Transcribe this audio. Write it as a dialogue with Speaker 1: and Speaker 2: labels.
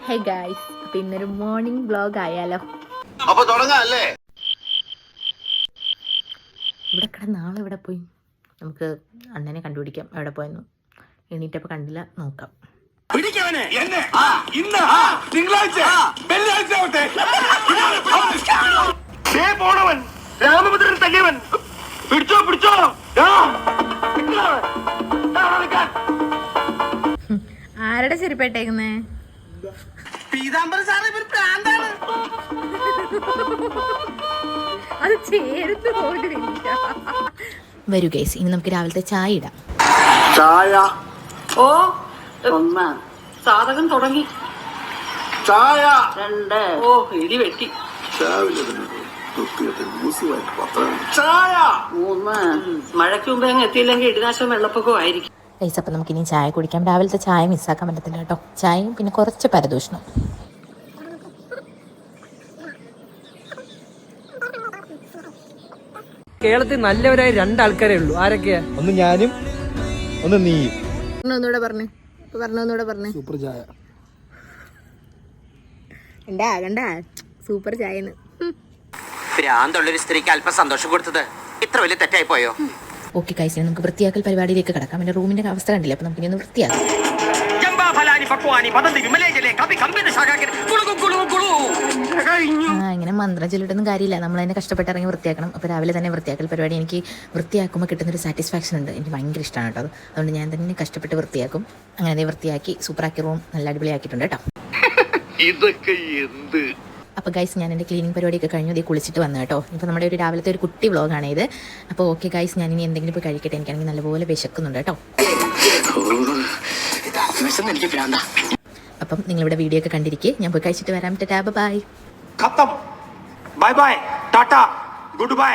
Speaker 1: Hey guys, അപ്പൊ ഇന്നൊരു morning vlog ആയാലോ?
Speaker 2: അപ്പൊ തുടങ്ങാല്ലേ?
Speaker 1: ഇവിടെ കിടന്ന് നാളെ എവിടെ പോയി? നമുക്ക് അണ്ണനെ കണ്ടുപിടിക്കാം. എവിടെ പോയെന്ന് എണീറ്റപ്പോൾ കണ്ടില്ല, നോക്കാം.
Speaker 2: പോണവൻ രാമഭദ്രൻ തല്ലിയവൻ പിടിച്ചോ പിടിച്ചോ.
Speaker 1: ആരുടെ ചെരുപ്പേട്ടേക്കുന്നേ? അത് ചേർത്ത് പോലില്ല. വരൂ ഗൈസ്, ഇനി നമുക്ക് രാവിലത്തെ ചായ ഇടാം.
Speaker 2: ചായ
Speaker 3: ഒന്ന് സാധകം തുടങ്ങി.
Speaker 2: ചായ
Speaker 3: രണ്ട് ഇടി വെട്ടി.
Speaker 2: ചായ
Speaker 3: മൂന്ന് മഴയ്ക്ക് മുമ്പ് അങ്ങ് എത്തിയില്ലെങ്കിൽ ഇടിനാശം വെള്ളപ്പൊക്കവും ആയിരിക്കും.
Speaker 1: ഗൈസ്, അപ്പം നമുക്ക് ഇനി ചായ കുടിക്കാം. രാവിലത്തെ ചായ മിസ്സാക്കാൻ പറ്റത്തില്ല കേട്ടോ. ചായയും പിന്നെ കുറച്ച് പരദൂഷണം.
Speaker 4: കേരളത്തിൽ നല്ലവരായ രണ്ടാൾക്കാരേ ഉള്ളൂ. ആരൊക്കെയാ?
Speaker 5: ഒന്ന് ഞാനും ഒന്ന് നീയും.
Speaker 1: ഒന്നുകൂടെ പറഞ്ഞേ.
Speaker 5: സൂപ്പർ ചായ.
Speaker 1: കണ്ടാ സൂപ്പർ ചായന്ന്.
Speaker 6: ഭ്രാന്തുള്ളൊരു സ്ത്രീക്ക് അല്പം സന്തോഷം കൊടുത്തത് ഇത്ര വലിയ തെറ്റായി പോയോ?
Speaker 1: ഓക്കെ ഗൈസ്, നമുക്ക് വൃത്തിയാക്കൽ പരിപാടിയിലേക്ക് കിടക്കാം. എൻ്റെ റൂമിൻ്റെ അവസ്ഥ കണ്ടില്ല, അപ്പം നമുക്ക് ഇനി ഒന്ന് വൃത്തിയാക്കാം. ഇങ്ങനെ മന്ത്രം ചൊല്ലിട്ടൊന്നും കാര്യമില്ല. നമ്മൾ അതിനെ കഷ്ടപ്പെട്ടിറങ്ങി വൃത്തിയാക്കണം. അപ്പോൾ രാവിലെ തന്നെ വൃത്തിയാക്കൽ പരിപാടി എനിക്ക് വൃത്തിയാക്കുമ്പോൾ കിട്ടുന്നൊരു സാറ്റിസ്ഫാക്ഷൻ ഉണ്ട്. എനിക്ക് ഭയങ്കര ഇഷ്ടമാണ് കേട്ടോ. അതുകൊണ്ട് ഞാൻ തന്നെ കഷ്ടപ്പെട്ട് വൃത്തിയാക്കും. അങ്ങനെ വൃത്തിയാക്കി സൂപ്പറാക്കി റൂം നല്ല അടിപൊളിയാക്കിയിട്ടുണ്ട് കേട്ടോ.
Speaker 2: ഇതൊക്കെ എന്ത്?
Speaker 1: അപ്പോൾ ഗൈസ്, ഞാൻ എൻ്റെ ക്ലീനിങ് പരിപാടിയൊക്കെ കഴിഞ്ഞു ഇതേ കുളിച്ചിട്ട് വന്നു കേട്ടോ. ഇപ്പോൾ നമ്മുടെ ഒരു രാവിലത്തെ ഒരു കുട്ടി വ്ളോഗാണ് ഇത്. അപ്പോൾ ഓക്കെ ഗൈസ്, ഞാൻ ഇനി എന്തെങ്കിലും പോയി കഴിക്കട്ടെ. എനിക്കാണെങ്കിൽ നല്ലപോലെ വിശക്കുന്നുണ്ട് കേട്ടോ. അപ്പം നിങ്ങളിവിടെ വീഡിയോ ഒക്കെ കണ്ടിരിക്കുക. ഞാൻ പോയി കഴിച്ചിട്ട് വരാം. Tata, bye.
Speaker 2: Bye bye, tata, good by.